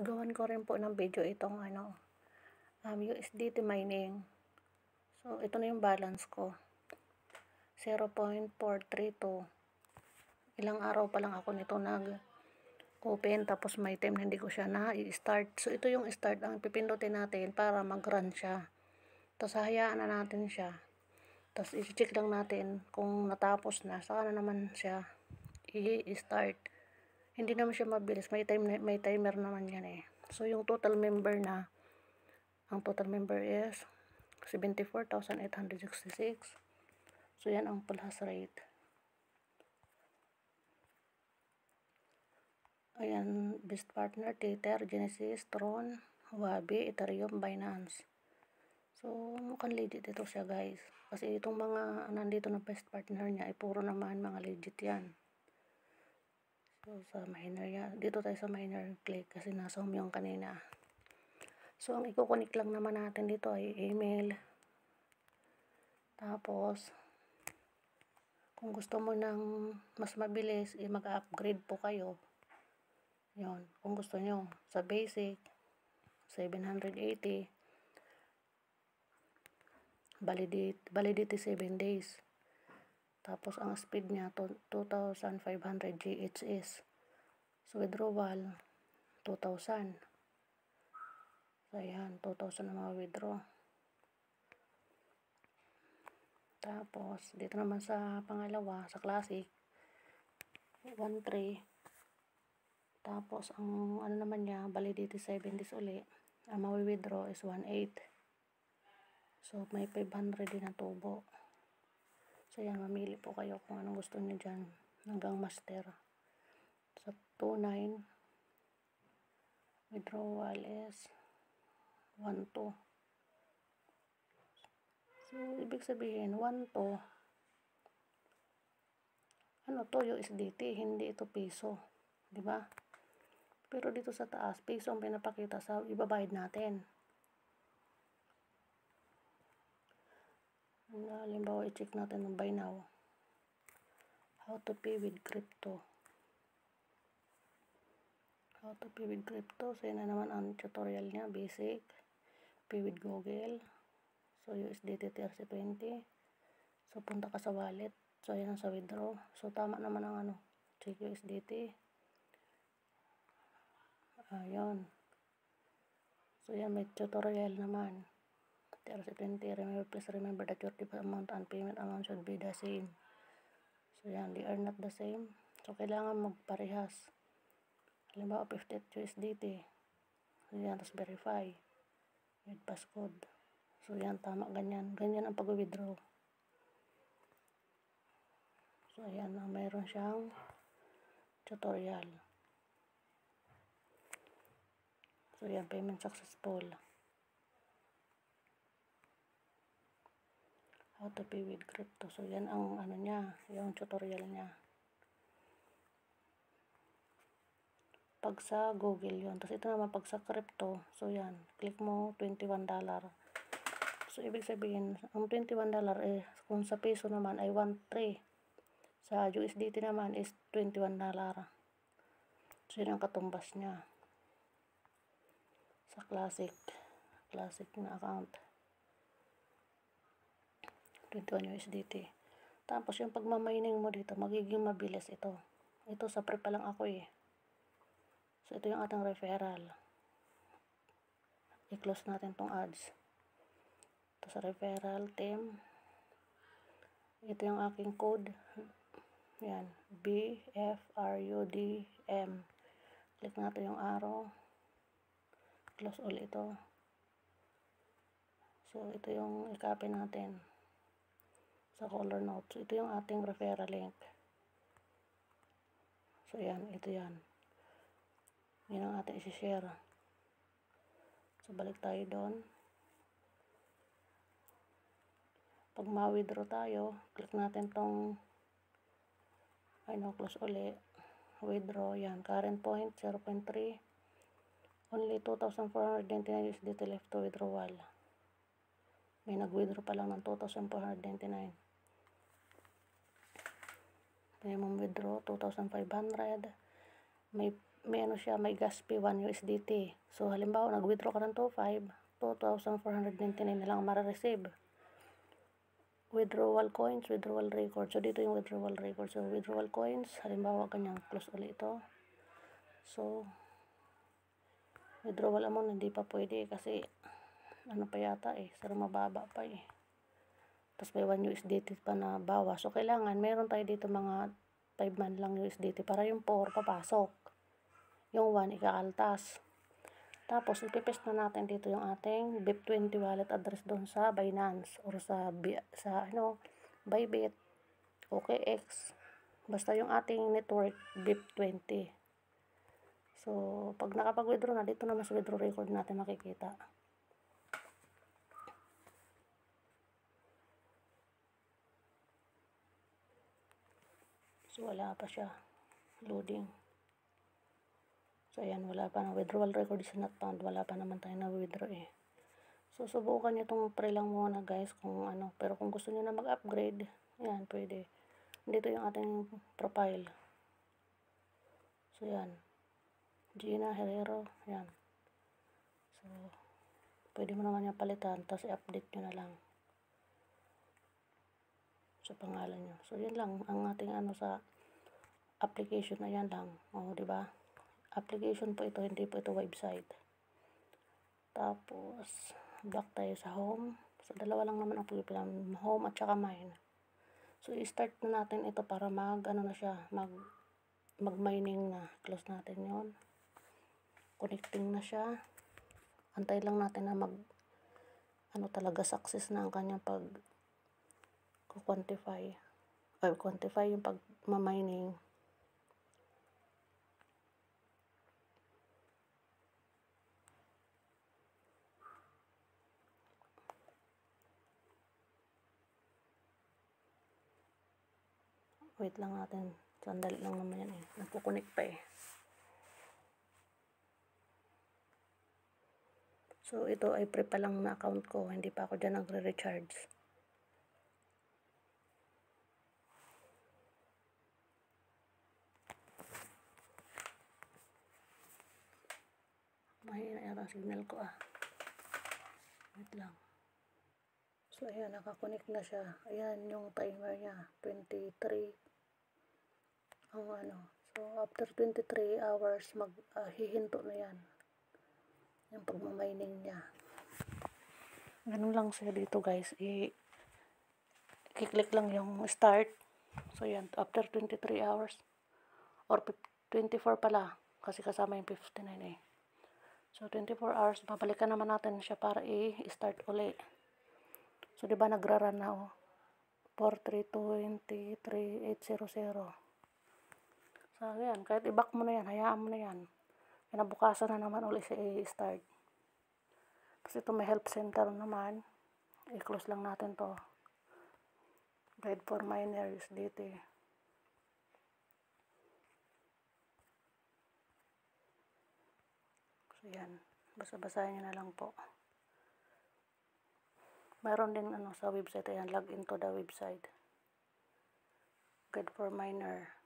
gawan ko rin po ng video itong USDT mining. So, ito na yung balance ko. 0.432. Ilang araw pa lang ako nito nag-open, tapos may time na hindi ko siya na-i-start. So, ito yung start ang pipindutin natin para mag-run siya. Tapos, hayaan na natin siya. Tapos, i-check lang natin kung natapos na. Saka na naman siya i-start. Hindi naman siya mabilis. May timer naman yan eh. So, yung total member ang total member is 74,866. So, yan ang full hash rate. Ayan, best partner, Tether, Genesis, Tron, Huobi, Ethereum, Binance. So, mukhang legit ito siya guys. Kasi itong mga nandito na best partner niya, ay puro naman mga legit yan. So, sa miner yan. Dito tayo sa miner click kasi nasa home yung kanina. So, ang i-connect lang naman natin dito ay email. Tapos, kung gusto mo ng mas mabilis, mag-upgrade po kayo. Yun. Kung gusto nyo, sa basic, 780. Validity 7 days. Tapos, ang speed niya, 2,500 GHz. So, withdrawal, 2,000. So, ayan, 2,000 na ma-withdraw. Tapos, dito naman sa pangalawa, sa classic, 1,3. Tapos, ang ano naman niya, validity 7 days uli. Ang ma-withdraw is 1,8. So, may 500 din na tubo. So, yan, mamili po kayo kung anong gusto niyo dyan. Hanggang master. Sa 2,9, withdrawal is 1,2. So, ibig sabihin, 1,2. Ano to, USDT, hindi ito piso. Diba? Pero dito sa taas, piso ang pinapakita sa ibabayad natin. Halimbawa, i-check natin ng buy now. How to pay with crypto. How to pay with crypto. So, yan na naman ang tutorial niya. Basic. Pay with Google. So, USDT TRC20. So, punta ka sa wallet. So, yan sa withdraw. So, tama naman ang check USDT. Ayun. So, yan, may tutorial naman. TRC20, please remember that your deposit amount and payment amount should be the same. So, yan, they are not the same. So, kailangan magparehas. Halimbawa, 50 USDT. So, yan, tapos verify. With passcode. So, yan, tama, ganyan. Ganyan ang pag-withdraw. So, ayan, mayroon siyang tutorial. So, yan, payment successful. How to pay with crypto. So, yan ang niya, yung tutorial niya. Pag sa Google yun. Tapos, ito naman pag sa crypto. So, yan, click mo, $21. So, ibig sabihin, ang $21 kung sa peso naman ay 1,3. Sa USDT naman is $21. So, yun ang katumbas niya. Sa classic na account. 21 USDT. Tapos, yung pagmamining mo dito, magiging mabilis ito. Ito, sa pre pa lang ako eh. So, ito yung ating referral. I-close natin tong ads. Ito sa referral team. Ito yung aking code. Yan. BFRUDM. Click natin yung arrow. Close ulit ito. So, ito yung i-copy natin sa color notes. Ito yung ating referral link. So, yan. Ito yan. Yan ang ating isi-share. So, balik tayo doon. Pag ma-withdraw tayo, click natin tong close ulit. Withdraw. Yan. Current point, 0.3. Only 2,499 USDT left to withdrawal. May nag-withdraw pa lang ng 2,499. Minimum withdraw, 2,500. May may ano siya, may gas fee 1 USDT. So halimbawa nag-withdraw ka ng 2,499 na lang mare-receive. Withdrawal coins, withdrawal record. So dito yung withdrawal record. So withdrawal coins, halimbawa kanyang close ulit ito. So withdrawal amount hindi pa pwede kasi ano pa yata sir mababa pa Tapos may 1 USDT pa na bawas. So kailangan meron tayo dito mga 5 man lang USDT para yung 4 papasok. Yung 1 ikakaltas. Tapos ipipaste na natin dito yung ating BIP20 wallet address doon sa Binance or sa Bybit, OKX. Basta yung ating network BIP20. So pag nakapag-withdraw na, dito naman sa withdraw record natin makikita. So wala pa siya loading. So ayan, wala pa na withdrawal record is not found. Wala pa naman tayo na withdraw So subukan nyo itong pre lang muna guys kung ano. Pero kung gusto nyo na mag-upgrade, ayan, pwede. Dito yung ating profile. So ayan, Gina Herrero, ayan. So pwede mo naman yung palitan, tapos i-update nyo na lang sa pangalan nyo. So yan lang ang ating ano sa application na yan lang. O diba? Application po ito, hindi po ito website. Tapos back tayo sa home. So dalawa lang naman ang pilipilan, home at saka mine. So i-start na natin ito para mag-mining na. Close natin yon. Connecting na siya. Antay lang natin na talaga success na ang kanyang quantify yung pag-mining. Wait lang natin. Sandali lang naman yan Nagkukunik pa So ito ay pre pa lang na account ko. Hindi pa ako dyan nagre-recharge. Mahina yata ang signal ko Wait lang. So ayan, nakakonect na siya. Ayan yung timer niya. 23. So after 23 hours hihinto na yan. Yung pagmamining niya. Ganun lang siya dito guys. I-click lang yung start. So yan, after 23 hours or 24 pala kasi kasama yung 59 So 24 hours, babalikan naman natin siya para i-start uli. So diba nagra-run na 4323800. So yan, kahit i-back mo na yan, hayaan mo na yan. Kinabukasan na naman uli siya i-start. Tapos ito may help center naman. I-close lang natin to. Guide for miners dito So yan, basa-basahin nyo na lang po. Meron din sa website, ayan, log into the website. Guide for miner.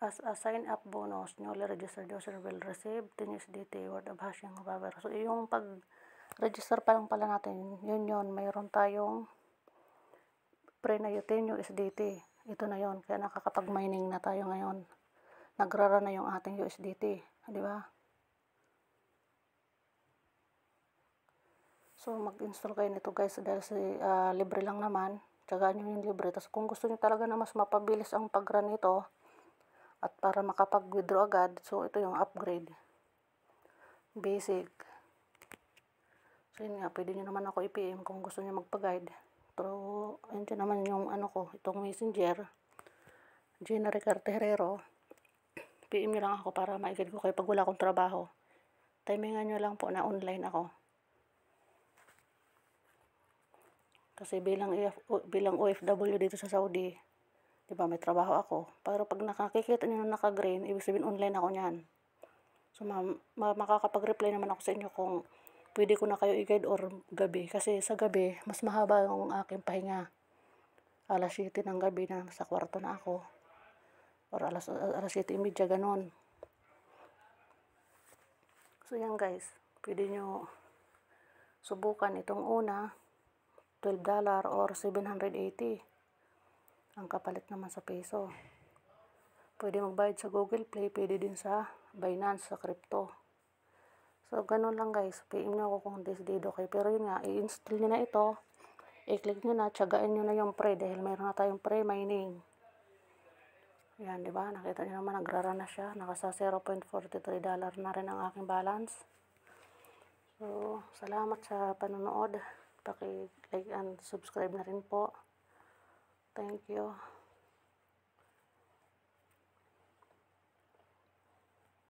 As a sign-up bonus, newly registered user will receive 10 USDT worth of hashing power. So, yung pag-register pa lang pala natin, yun, mayroon tayong pre na 10 USDT. Ito na yun, kaya nakakapag-mining na tayo ngayon. Nagrara na yung ating USDT, di ba? So, mag-install kayo nito guys, dahil libre lang naman. Tsagaan nyo yung libre. Tapos, kung gusto nyo talaga na mas mapabilis ang pag-run nito, at para makapag-withdraw agad, so ito yung upgrade. Basic. So yun nga, pwede nyo naman ako i-PM kung gusto nyo magpa-guide. Pero, ayun naman yung itong messenger. Gina Herrero. PM nyo lang ako para ma-guide ko kayo pag wala akong trabaho. Timingan nyo lang po na online ako. Kasi bilang OFW dito sa Saudi, diba, may trabaho ako. Pero pag nakakikita nyo na naka-green, ibig sabihin online ako niyan. So, makakapag-reply naman ako sa inyo kung pwede ko na kayo i-guide or gabi. Kasi sa gabi, mas mahaba yung aking pahinga. Alas 7 ng gabi na sa kwarto na ako. or alas 7:30, ganon. So yan guys, pwede nyo subukan itong una, $12 or 780. Ang kapalit naman sa peso. Pwede magbayad sa Google Play, pwede din sa Binance, sa crypto. So, ganun lang guys. PM nyo ako kung desidido kayo. Pero yun nga, i-install nyo na ito. I-click nyo na, tiyagain nyo na yung pre dahil mayroon na tayong pre-mining. Yan, di ba? Nakita nyo naman, nagrara na siya. Nakasa $0.43 na rin ang aking balance. So, salamat sa panonood. Paki-like and subscribe na rin po. Thank you.